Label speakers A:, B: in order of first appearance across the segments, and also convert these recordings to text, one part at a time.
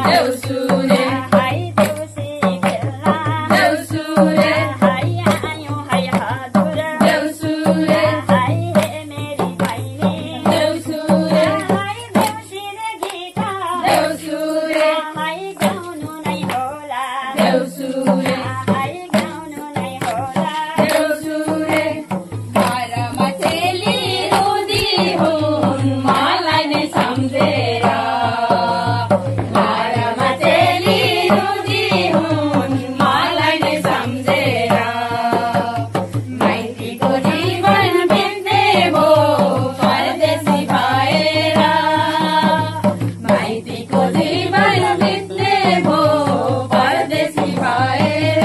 A: देउसुरे
B: हाय देउसी खेल्न
A: देउसुरे
B: हाय आयो हाय हजुर
A: देउसुरे
B: हाय हे मेरी बहिनी
A: देउसुरे
B: हाय देउसीले गीत
A: देउसुरे
B: हाय गाउनु नै होला
A: देउसुरे
B: हाय गाउनु नै होला
A: देउसुरे घरमा चेली रुदी हुन् मलाई नै सम्झेर घरमा चेली रुदी हुन् मलाई नै सम्झेर माइतीको जीवन बित्ने भो परदेशी भएर माइतीको जीवन बित्ने भो परदेशी भएर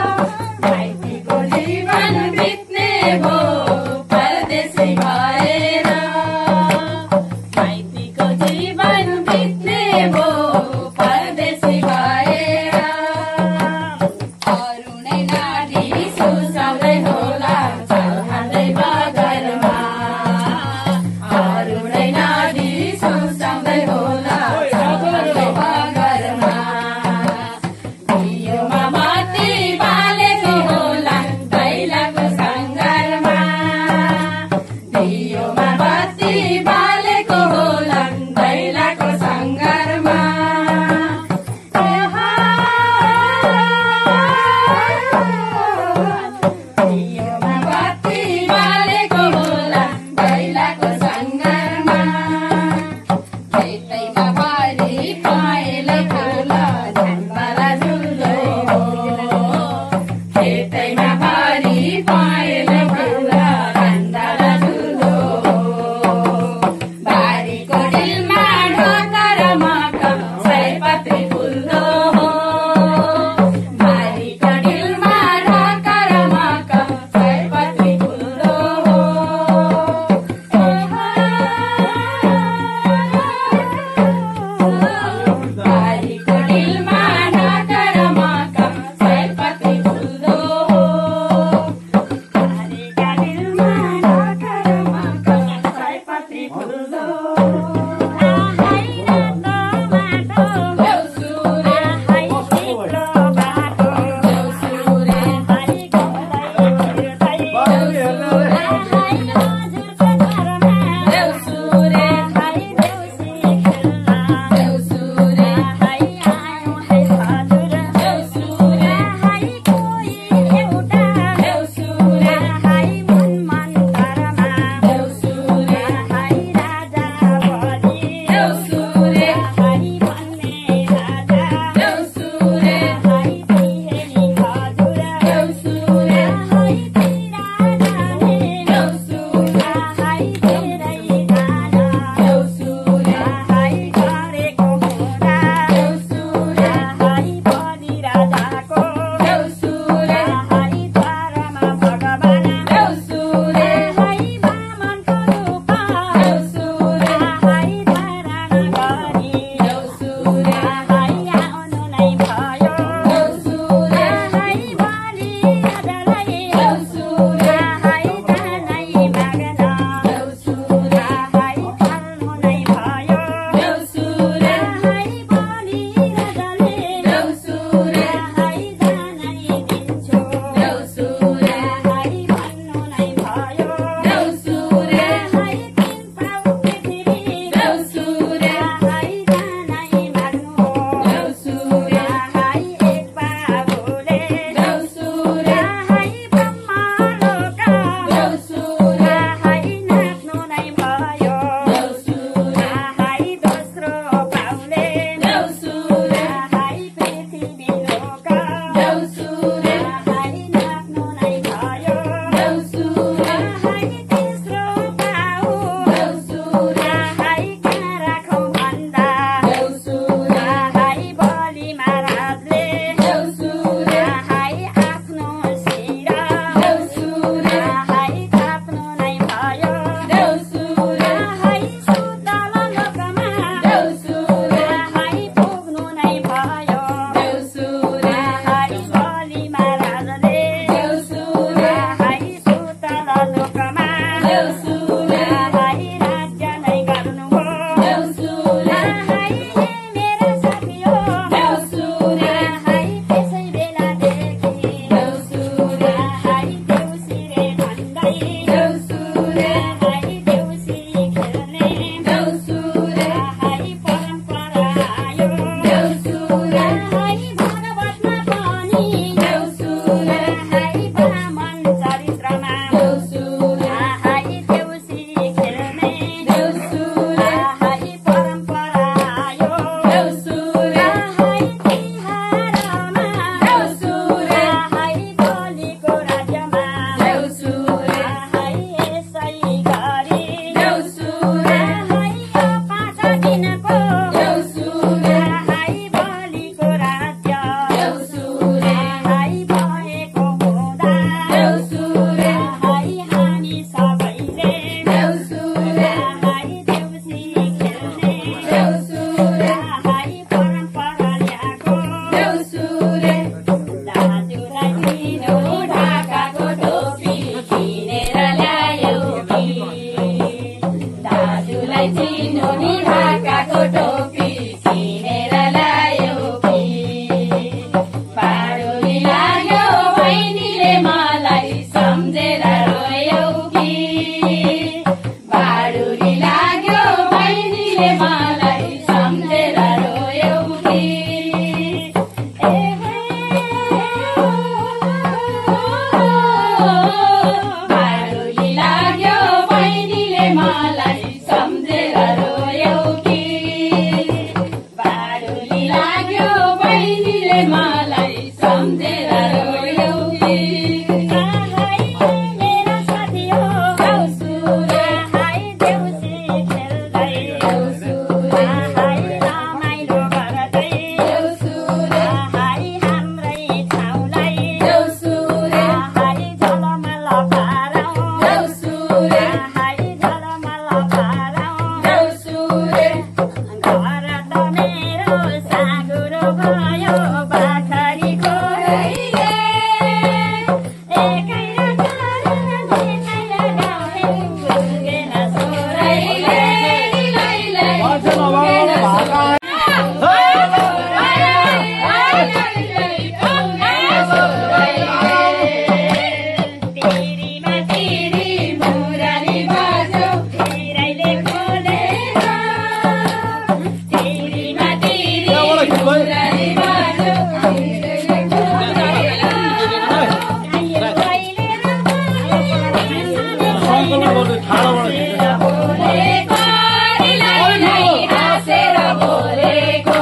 A: माइतीको जीवन बित्ने भो परदेशी भएर माइतीको जीवन बित्ने भो परदेशी भएर अरू नै नारी सुसाउँदै होला चल्हान्दै बगरमा अरू नै नारी सुसाउँदै होला चल्हान्दै बगरमा दियोमा बत्ती बालेको होला दैलाको सङ्घारमा दियोमा बत्ती बालेको होला दैलाको सङ्घारमा दियोमा बत्ती बालेको होला दैलाको सङ्घारमा खेतैमा बारी पाएलै खोला झन्बाला झुलो खेतैमा बारी पाएलै खोला झन्बाला झुलो तिमीलाई चिनो नि ढाकाको टोपी किनेर ल्यायो कि बारुली लाग्यो बहिनीले मलाई सम्झेर रोयो कि बारुली लाग्यो बहिनीले मलाई सम्झेर रोयो कि बारुली लाग्यो बहिनीले मलाई सम्झेर रोयो कि बारुली लाग्यो बहिनीले मलाई सम्झेर रोयो कि
B: मेरा साथी हो
A: देउसुरे
B: देउसी खेल्दै
A: देउसुरे
B: रमाइलो गर्दै
A: देउसुरे
B: हाम्रै ठाउँलाई
A: देउसुरे
B: झलमल पारौँ
A: देउसुरे
B: झलमल पारौँ
A: देउसुरे
B: घर त मेरो साँगुरो भयो बाखरीको
A: रैले
B: एकै र कारण एकै र गाउँले पुगेन सोरै
A: रैले लैले पुगेन सोरै
B: तिरीमा
A: तिरी मुरारी बाजो
B: तिरैले खोलेर
A: तिरीमा तिरी मुरारी बाजो बोलेको रिलाई हाँसेर बोलेको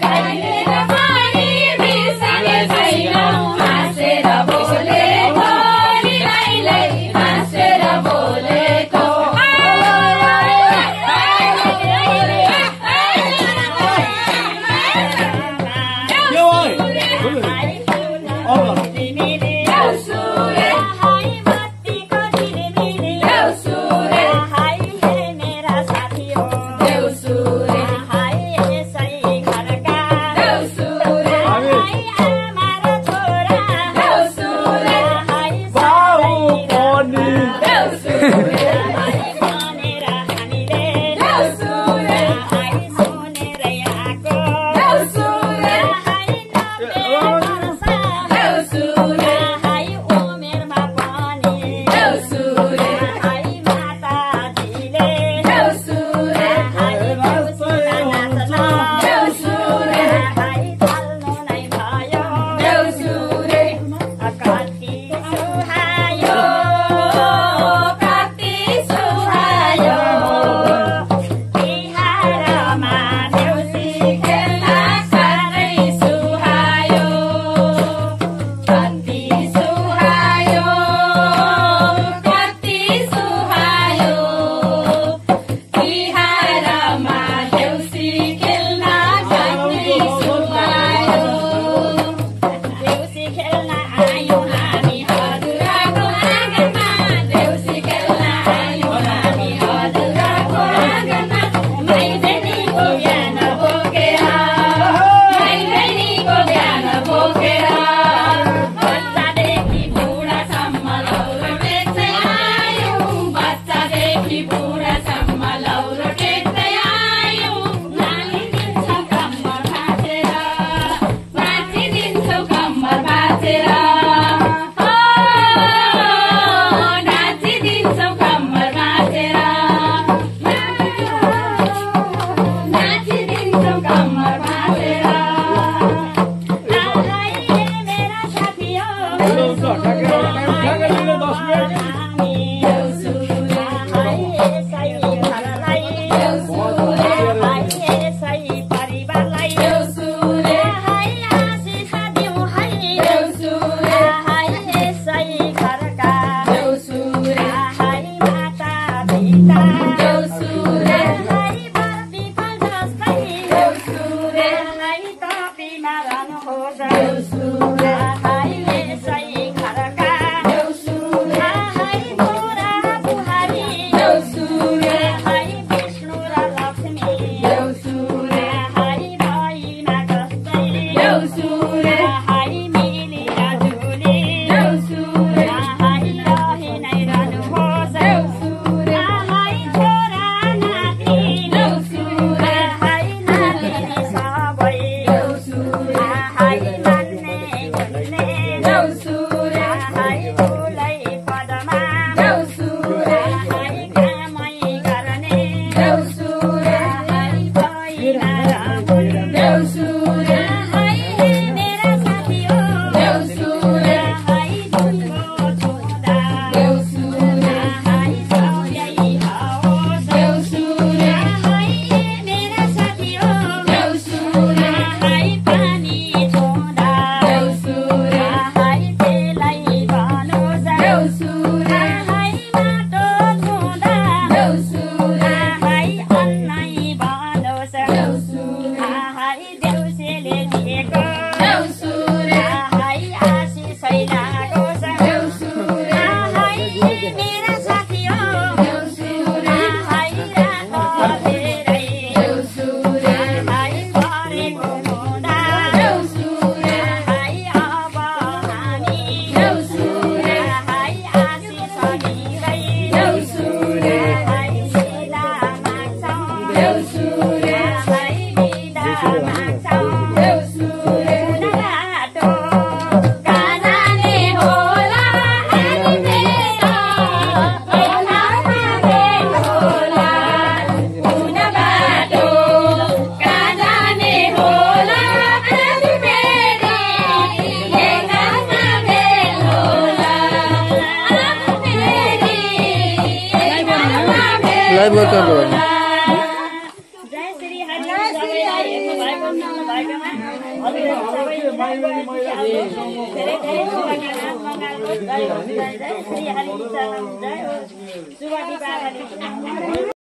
A: कहिलेर पनि बिर्सने छैन हाँसेर बोलेको रिलाईलाई हाँसेर बोलेको देउसुरे देउसुरे
B: मेरा साथी हो
A: देउसुरे देउसुरे
B: आमा र छोरा
A: देउसुरे देउसुरे
B: सुनेर हामीले
A: देउसुरे
B: सुनेरै आएको
A: देउसुरे देउसुरे
B: उमेरमा पनि
A: देउसुरे
B: माताजीले
A: देउसुरे देउसुरे
B: थाल्नु नै भयो
A: देउसुरे
B: कति सुहायो
A: कति सुहायो
B: तिहारमा देउसी
A: खेल्न साह्रै सुहायो कति सुहायो कति सुहायो तिहारमा देउसी खेल्न कति सुहायो
B: देउसी खेल्न आयौँ हामी
A: हजुरको आँगनमा देउसी खेल्न आयौँ हामी हजुरको आँगनमा माइबेनीको ज्ञान बोकेर माइबेनीको ज्ञान बोकेर बच्चादेखि बुढासम्म लौरो टेक्दै आयौँ बच्चादेखि बुढासम्म लौरो टेक्दै आयौँ नाचिदिन्छौँ कम्मर भाँचेर नाचिदिन्छौँ कम्मर भाँचेर नाचिदिन्छौँ कम्मर भाँचेर नाचिदिन्छौँ कम्मर भाँचेर
B: मेरा साथी हो
A: देउसुरे
B: परिवारलाई
A: देउसुरे
B: आशिष दिउँ है
A: देउसुरे
B: घरका
A: देउसुरे
B: माता पिता
A: देउसुरे
B: जस्तै
A: देउसुरे
B: टपीमा रहनुहोस्
A: देउसुरे
B: घरका
A: देउसुरे
B: छोरा बुहारी
A: देउसुरे
B: विष्णु र लक्ष्मी
A: देउसुरे
B: भैमा जस्तै
A: देउसुरे
B: मिली जुली
A: देउसुरे
B: रहि नै रहनुहोस्
A: देउसुरे
B: छोरा
C: लाइभ गर्नु
B: जय श्री हरि सबैलाई हेर्नु भएको सुन्नु भएकोमा हजुरहरू सबै धेरै धेरै शुभकामना मङ्गलको जय श्री हरि जय शुभ दीपावली